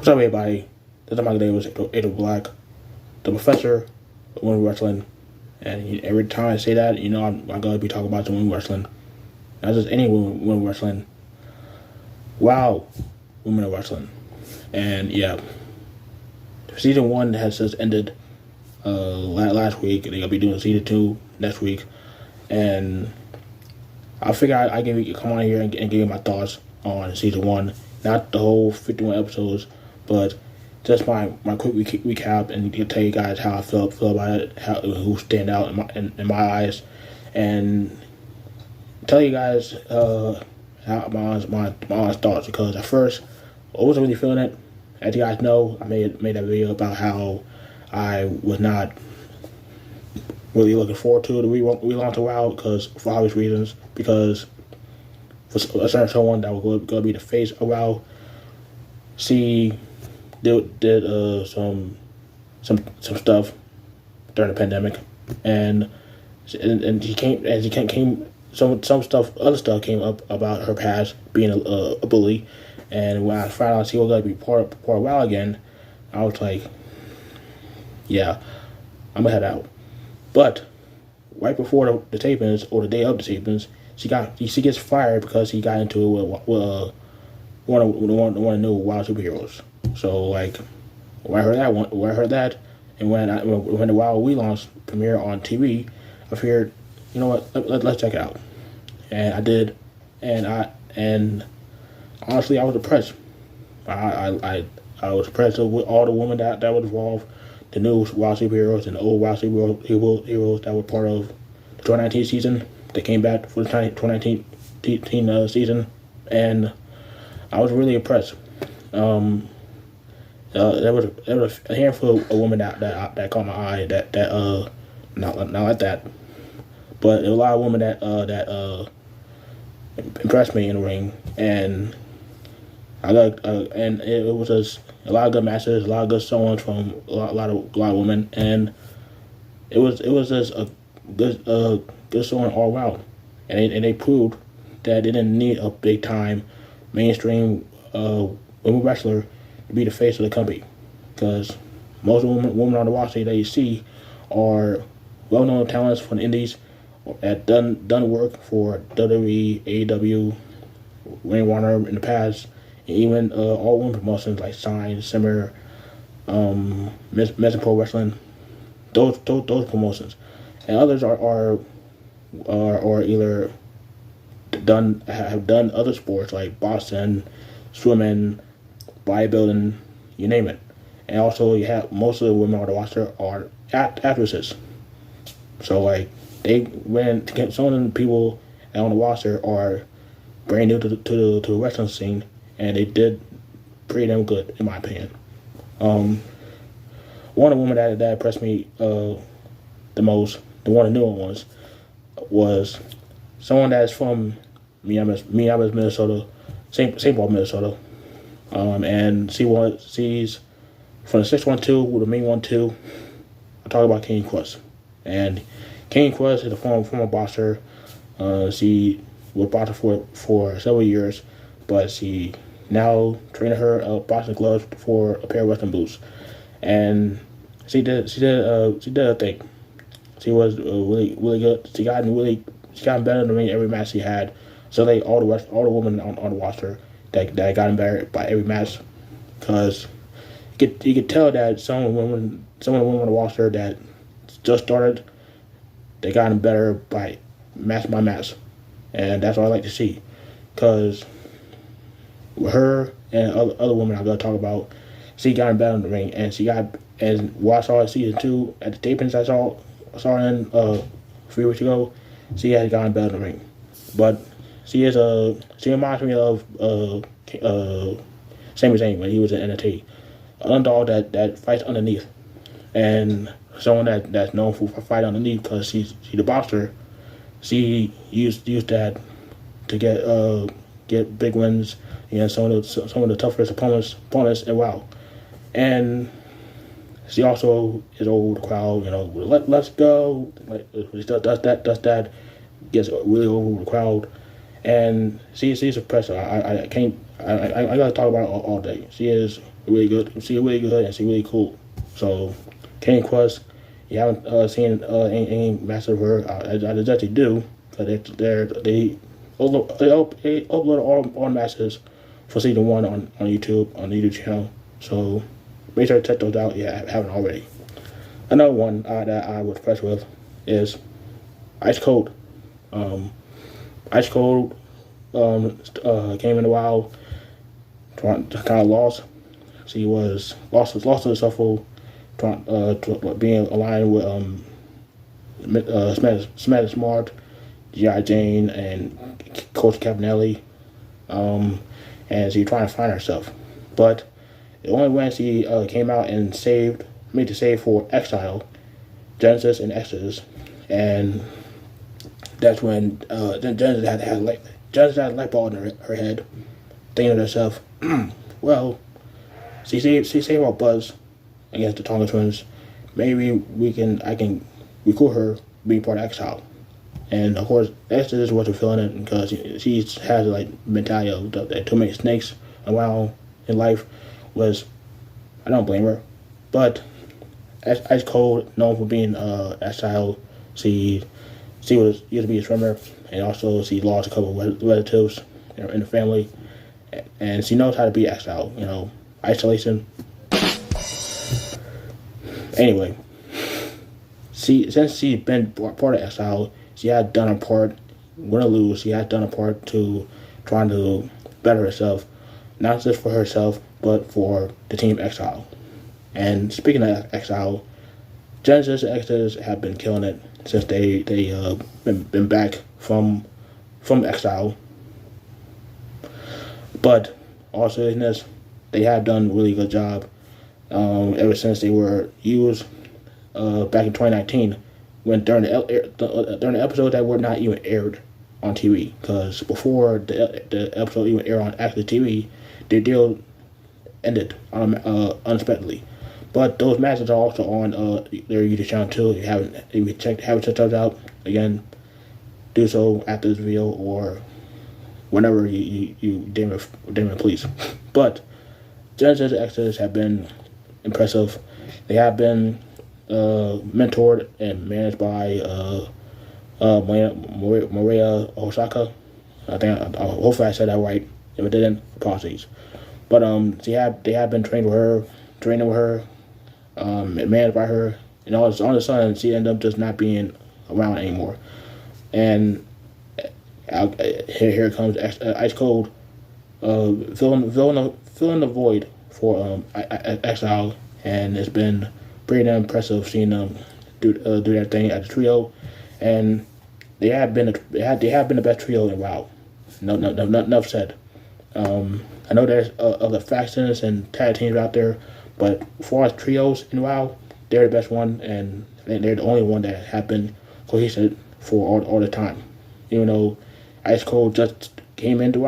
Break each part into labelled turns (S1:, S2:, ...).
S1: What's up, everybody? This is my name was Ada Black, the professor of women wrestling. And every time I say that, I'm going to be talking about the women wrestling. Not just any women wrestling. Wow, women wrestling. And yeah, season 1 has just ended last week. They're going to be doing season 2 next week. And I figure I can come on here and give you my thoughts on season 1. Not the whole 51 episodes, but just my quick recap and tell you guys how I feel about it, who stand out in my eyes, and tell you guys how my honest thoughts. Because at first I wasn't really feeling it. As you guys know, I made that video about how I was not really looking forward to the relaunch of WoW for obvious reasons. Because for a certain someone that was going to be the face of WoW, she did some stuff during the pandemic, and she came some stuff, other stuff came up about her past being a bully. And when I found out she was going to be part of WoW again, I was like, yeah, I'm gonna head out. But right before the tapings, or the day of the tapings, she gets fired because he got into it with one of the new WoW superheroes. So like, when I heard that, and when the WoW Relaunch premiere on TV, I figured, you know what, let's check it out. And I did, and honestly, I was impressed. I was impressed with all the women that were involved, the new WoW superheroes and the old WoW heroes that were part of the 2019 season. They came back for the 2019 season, and I was really impressed. There was a handful of women that caught my eye that not like that, but there were a lot of women that impressed me in the ring, and and it was just a lot of good matches, a lot of good songs from a lot of women, and it was just a good song all around, and they proved that they didn't need a big time mainstream women wrestler to be the face of the company, because most women on the roster that you see are well-known talents from the indies that done work for WWE, AEW, Ring of Honor in the past, and even all women promotions like Shine, Simmer, Men's Pro Wrestling, those promotions, and others are either have done other sports like boxing, swimming, bodybuilding, you name it. And also, you have most of the women on the roster are actresses. So like, some of the people on the roster are brand new to the wrestling scene, and they did pretty damn good in my opinion. One of the women that impressed me the most, one of the newer ones, was someone that's from Minneapolis, Minnesota, St. Paul, Minnesota. And she's from the 612 with the main 1-2. I talk about Kane Quest. And Kane Quest is a former boxer. She was boxer for several years, but she now trained her boxing gloves for a pair of wrestling boots. And she did a thing. She was really good. She got better in the ring every match she had. So all the women on the roster that got better by every match, because you could tell that some of the women on the roster that just started, they got better by match, and that's what I like to see. Because with her and other women I'm gonna talk about, she got better in the ring, and what I saw in season 2 at the tapings I saw in a few weeks ago, she has gotten better in the ring. But she reminds me of Sami Zayn when he was in NXT, an underdog that fights underneath, and someone that's known for fighting underneath because she's the boxer. She used that to get big wins against some of the toughest opponents in WoW. And she also is over the crowd, let's go. Like, she does that, gets really over the crowd. And she's impressive. I I gotta talk about her all day. She is really good. She's really good, and she's really cool. So, Kane Quest, you haven't seen any matches of her. I suggest you do, because they upload all matches for season 1 on YouTube, on the YouTube channel. So make sure to check those out if you haven't already. Another one that I was impressed with is Ice Cold. Ice Cold came in a while, kind of lost. She was lost to the shuffle, being aligned with Smash Smart, G.I. Jane, and Coach Cabanelli, and she trying to find herself. But the only when she came out and made the save for Exile, Genesis and Exodus, and that's when Genesis had a light bulb in her head, thinking to herself, well, she saved our buzz against the Tonga Twins. Maybe I can recruit her being part of Exile. And of course, Exodus wasn't feeling it because she has like mentality of that too many snakes around in life. I don't blame her, but Ice Cold, known for being Exile, she used to be a swimmer, and also she lost a couple of relatives in the family, and she knows how to be Exile. Isolation. Anyway, since she's been part of Exile, she had done her part. Win or lose, she had done her part to trying to better herself, not just for herself, but for the team Exile. And speaking of Exile, Genesis and Exodus have been killing it since they been back from Exile. But also in this, they have done a really good job ever since they were used back in 2019, when during the episodes that were not even aired on TV, because before the episode even aired on actual TV, their deal ended unexpectedly. But those matches are also on their YouTube channel too. If you haven't checked those out, again, do so after this video or whenever you deem it please. But Genesis and Exodus have been impressive. They have been mentored and managed by Maria Osaka. Hopefully I said that right. If it didn't, apologies. But they have been training with her, managed by her, and all of a sudden she ended up just not being around anymore. And here comes Ice Cold, filling the void for Exile, and it's been pretty damn impressive seeing them do their thing as a trio, and they have been the best trio in WoW. No, enough said. I know there's other factions and tag teams out there, but as far as trios in WoW, they're the best one, and they're the only one that have been cohesive for all the time. Even though Ice Cold just came into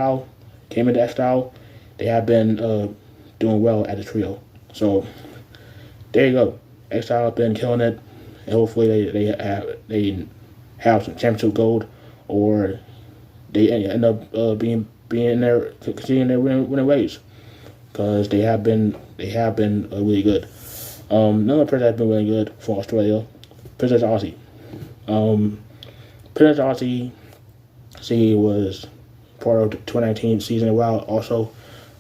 S1: Exile, they have been doing well as a trio. So there you go. Exile have been killing it, and hopefully they have some championship gold, or they end up being there, continuing their winning ways, because they have been really good. Another person that's been really good for Australia, Princess Aussie. Princess Aussie, she was part of the 2019 season as well. Also,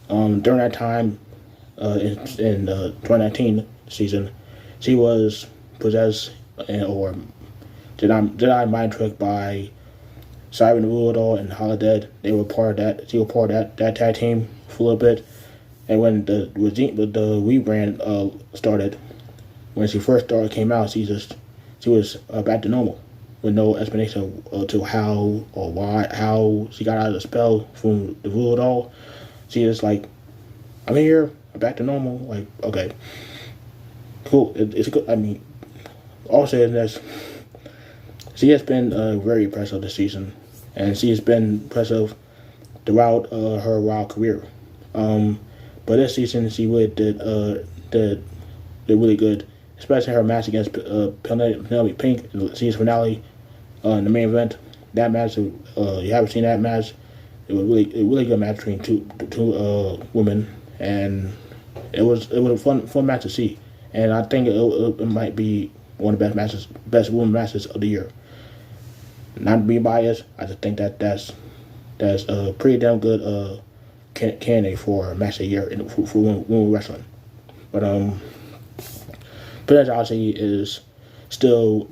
S1: during that time, in the 2019 season, she was possessed or Jedi mind tricked by Cyber the Voodoo and Holodead. They were part of that. She was part of that tag team for a little bit. And when the rebrand started, when she first came out, she was back to normal, with no explanation to how or why, how she got out of the spell from the voodoo doll. She just like, I'm here, I'm back to normal. Like, okay, cool. It's good. I mean, also in this, she has been very impressive this season, and she has been impressive throughout her wild career. But this season, she really did really good, especially her match against Penelope Pink in the season finale, in the main event. That match, you haven't seen that match, It was a really good match between two women, and it was a fun match to see. And I think it might be one of the best women matches of the year. Not to be biased, I just think that's a pretty damn good candidate for match of the year for women wrestling. But Bennett Odyssey is still,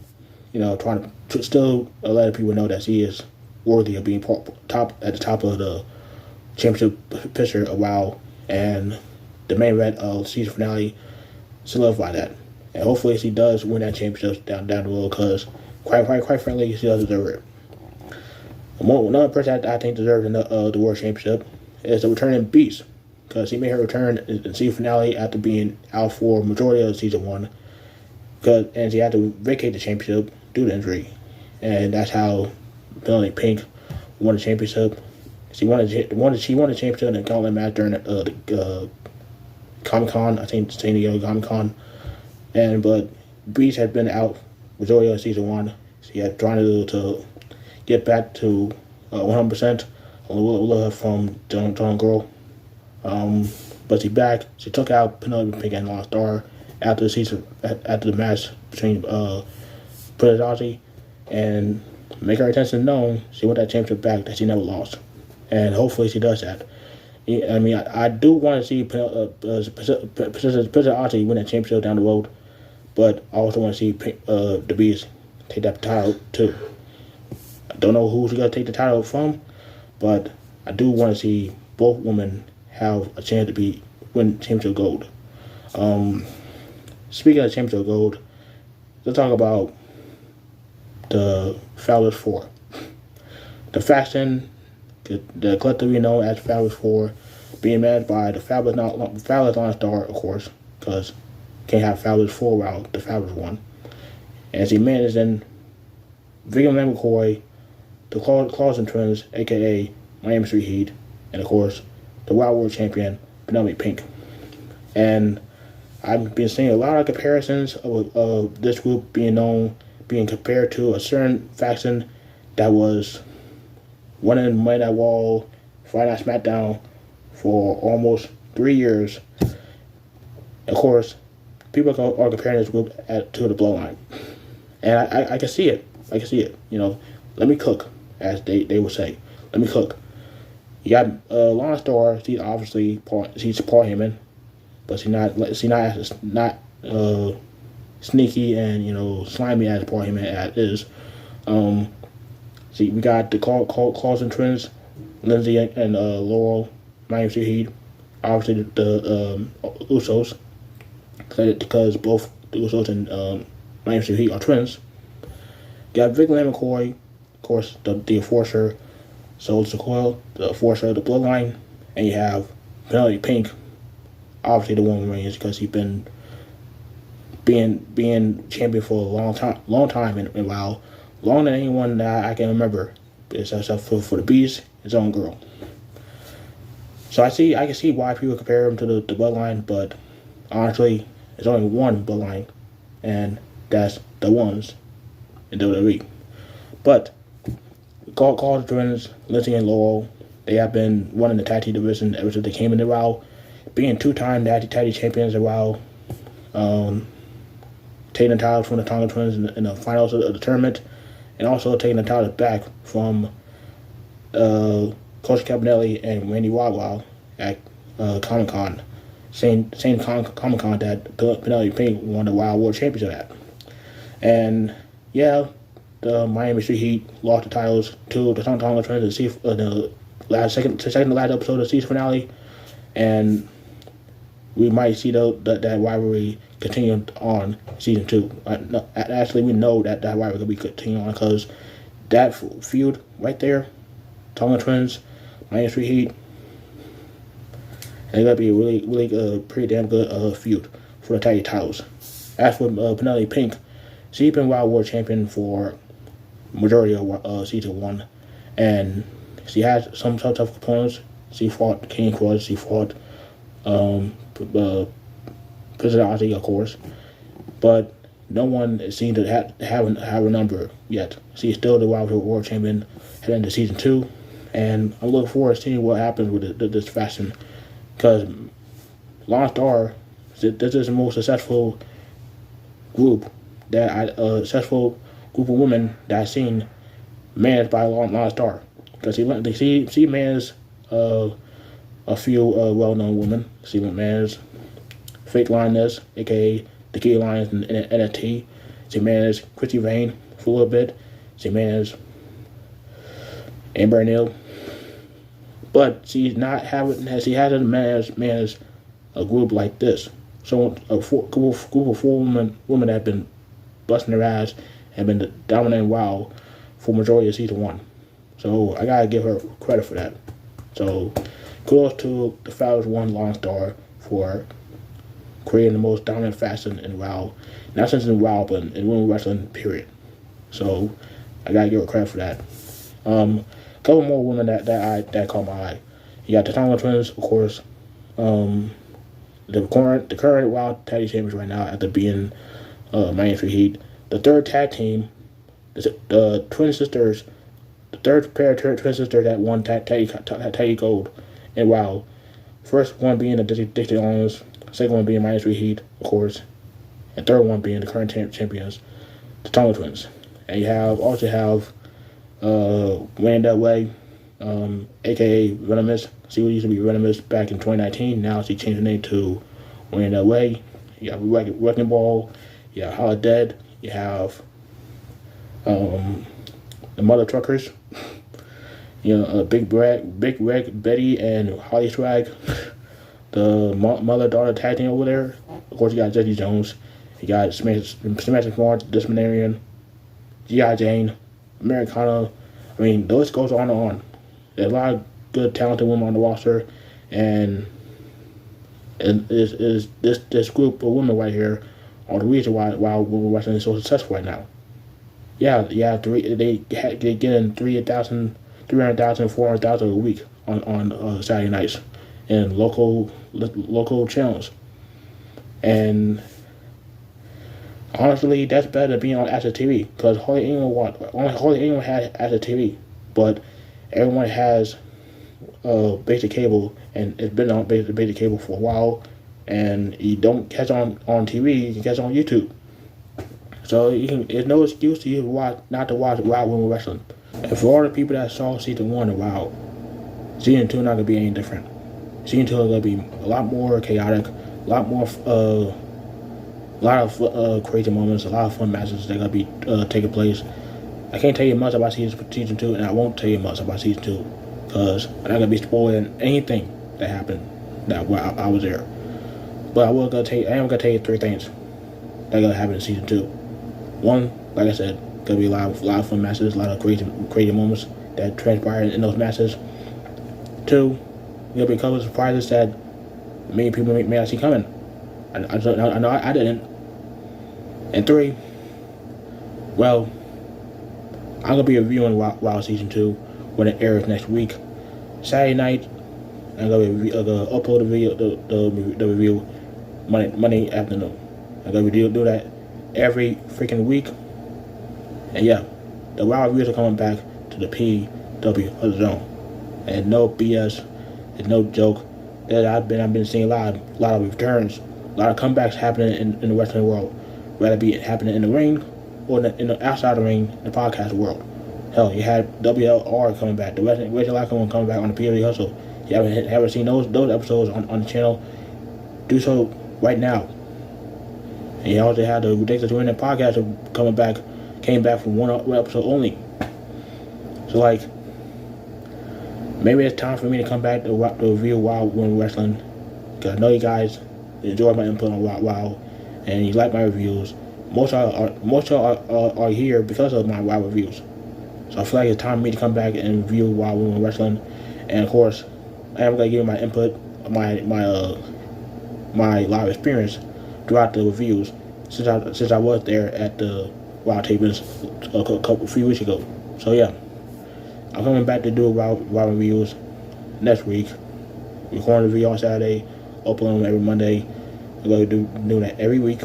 S1: trying to still let people know that she is worthy of being at the top of the championship picture a while, and the main event of the season finale solidify that. And hopefully she does win that championship down the road, because quite frankly, she does deserve it. Another person that I think deserves the world championship is the returning Beast, because he made her return in the season finale after being out for a majority of season 1, and she had to vacate the championship due to injury, and that's how Penelope Pink won the championship. She won the championship in the gauntlet match during the Comic Con, I think San Diego Comic Con, but Beast had been out majority of season 1. She had trying to get back to 100% love from Dawn Girl. But she's back. She took out Penelope Pink and Lost Star after the match between Prodigy, and make her intention known. She want that championship back that she never lost, and hopefully she does that. I mean, I do want to see Prodigy win that championship down the road, but I also want to see the Beast take that title too. I don't know who she's gonna take the title from, but I do want to see both women have a chance to win championship gold. Speaking of championship gold, let's talk about the Fabulous 4. The faction, the collectively known as Fabulous 4, being managed by the Fabulous Lone Star, of course, because can't have Fabulous 4 without the Fabulous 1. And she managing Vivian McCoy, the Clausen Twins, a.k.a. Miami Street Heat, and of course, the Wild World Champion, Penelope Pink. And I've been seeing a lot of comparisons of this group being compared to a certain faction that was winning Monday Night Raw, Friday Night SmackDown for almost 3 years. Of course, people are comparing this group to the Bloodline. And I can see it. Let me cook, as they would say. Let me cook. You got Lana Star. She's obviously Paul Heyman, but she's not sneaky and slimy as Paul Heyman is. See, we got the Clausen Twins, Lindsay and Laurel, Miami Street Heat. Obviously the Usos, because both the Usos and Miami Street Heat are twins. You got Vic McCoy, of course, the Enforcer, Soul Sequel, the Enforcer of the Bloodline, and you have Penelope Pink, obviously the Woman Reigns, because he's been being champion for a long time, and while longer than anyone that I can remember, except for the Beast, his own girl. So I can see why people compare him to the Bloodline, but honestly, there's only one Bloodline, and that's the ones in WWE. But Call the Twins, Lindsay and Laurel, they have been running the tag team division ever since they came in the WoW, being two-time tag team champions in WoW, taking the titles from the Tonga Twins in the finals of the tournament, and also taking the titles back from Coach Cabanelli and Randy Wagwell at Comic Con. Same Comic Con that Penelope Pink won the Wild World Championship at. And yeah, the Miami Street Heat lost the titles to the Tonga Twins in the second to last episode of the season finale, and we might see that rivalry continue on season 2. Actually, we know that rivalry will be continuing on, because that feud right there, Tonga Twins, Miami Street Heat, and it's gonna be a really pretty damn good feud for the tag team titles. As for Penelope Pink, she's been Wild World Champion for majority of season 1, and she has some tough opponents. She fought King Cross, she fought President Ozzy, of course, but no one seemed to have a number yet. She's still the Wild World Champion heading into season 2, and I'm looking forward to seeing what happens with this fashion, because Lone Star, this is the most successful group successful group of women that I've seen managed by Lone Star. Because she managed a few well-known women. She managed Fake Lioness, aka the Key Lions and NFT. She managed Chrissy Vane for a little bit. She managed Amber Neal. But she hasn't managed a group like this. So group of four women that have been busting their ass and been dominating WoW for majority of season 1. So I gotta give her credit for that. So kudos to the Falcons One Lone Star for creating the most dominant fashion in WoW. Not just in WoW, but in women's wrestling, period. So I gotta give her credit for that. A couple more women that caught my eye. You got the Tonga Twins, of course. The current WoW Tag Team Champions right now after being Miami Heat. The third tag team, the Twin Sisters, the third pair of Twin Sisters that won tag gold in WoW. First one being the Dixie Lions, second one being Miami Heat, of course, and third one being the current champions, the Tonga Twins. And you also have Winning That Way, aka Venomous. She used to be Venomous back in 2019. Now she changed her name to Winning That Way. You have Wrecking Ball. You have Holodead. You have the Mother Truckers. Big Reg, Betty, and Holly Swag. The mother-daughter tag team over there. Of course, you got Jesse Jones. You got Smash Smart, Disciplinarian, G.I. Jane, Americana. I mean, the list goes on and on. There's a lot of good, talented women on the roster, and this group of women right here are the reason why women wrestling is so successful right now. Yeah, they get in 300,000, 400,000 a week on Saturday nights in local channels, and honestly, that's better than being on Access TV, because hardly anyone has Access TV, but everyone has basic cable, and it's been on basic cable for a while, and you don't catch on TV, you can catch on YouTube. So there's no excuse to you not to watch WoW Women Wrestling. And for all the people that saw season 1 of WoW, season 2 not gonna be any different. Season 2 is gonna be a lot more chaotic, a lot of crazy moments, a lot of fun matches that are gonna be taking place. I can't tell you much about season 2, and I won't tell you much about season 2, because I'm not gonna be spoiling anything that happened while I was there. But I am gonna tell you 3 things that are gonna happen in season 2. 1, like I said, gonna be a lot of fun matches, a lot of crazy moments that transpired in those matches. 2, gonna be a couple of surprises that many people may not see coming. I know I didn't. And 3, well, I'm gonna be reviewing WoW season 2 when it airs next week. Saturday night, I'm gonna upload the review Monday afternoon. I'm gonna do that every freaking week. And yeah, the WoW reviews are coming back to the PW of the Zone. And no BS, it's no joke. That I've been seeing a lot of returns, a lot of comebacks happening in the wrestling world, whether it be happening in the ring or in the outside the ring, in the podcast world. Hell, you had WLR coming back, the Wrestling Locker Room coming back on the PW Hustle. You haven't seen those episodes on the channel, do so right now. And you also had the Ridiculous Winning podcast came back from one episode only. So like, maybe it's time for me to come back to review WoW Women Wrestling, because I know you guys enjoy my input on WoW, and you like my reviews. Most of y'all are here because of my WoW reviews. So I feel like it's time for me to come back and review WoW Women Wrestling. And of course, I am gonna give you my input, my live experience throughout the reviews, since I was there at the WoW tapings a few weeks ago. So yeah, I'm coming back to do WoW reviews next week. Recording the video on Saturday, uploading them every Monday. I'm gonna do that every week.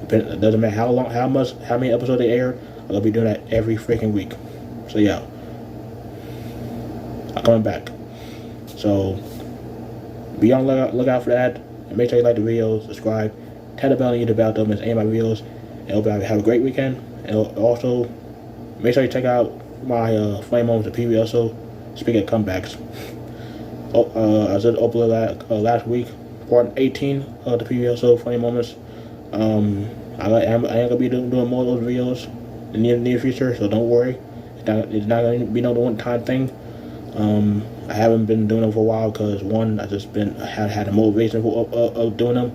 S1: It doesn't matter how many episodes they air. I'm gonna be doing that every freaking week. So yeah. coming back. So be on the lookout for that. And make sure you like the video, subscribe, tap the bell and hit the bell to miss any of my videos. And hope you have a great weekend. And also, make sure you check out my Flame Moments and PVSO. Speaking of comebacks, I just uploaded last week, part 18 of the PVSO Flame Moments. I ain't gonna be doing more of those videos in the near future, so don't worry. It's not gonna be no one-time thing. I haven't been doing them for a while because one, I just had a motivation of doing them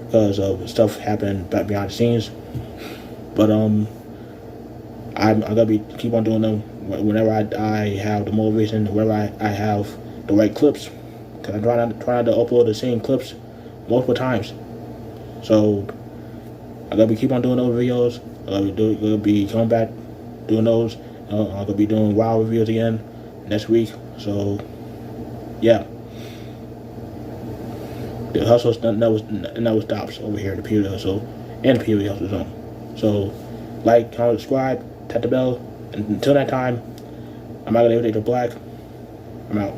S1: because of stuff happening back behind the scenes. But I'm gonna keep on doing them whenever I have the motivation, whenever I have the right clips. Because I'm trying to upload the same clips multiple times. So I'm gonna keep on doing those videos. I'm gonna be coming back doing those. I'm gonna be doing WoW reviews again next week. So yeah, the hustle never stops over here in the PVSO and the PVSO zone. So like, comment, subscribe, tap the bell, and until that time, I'm not gonna leave it to black. I'm out.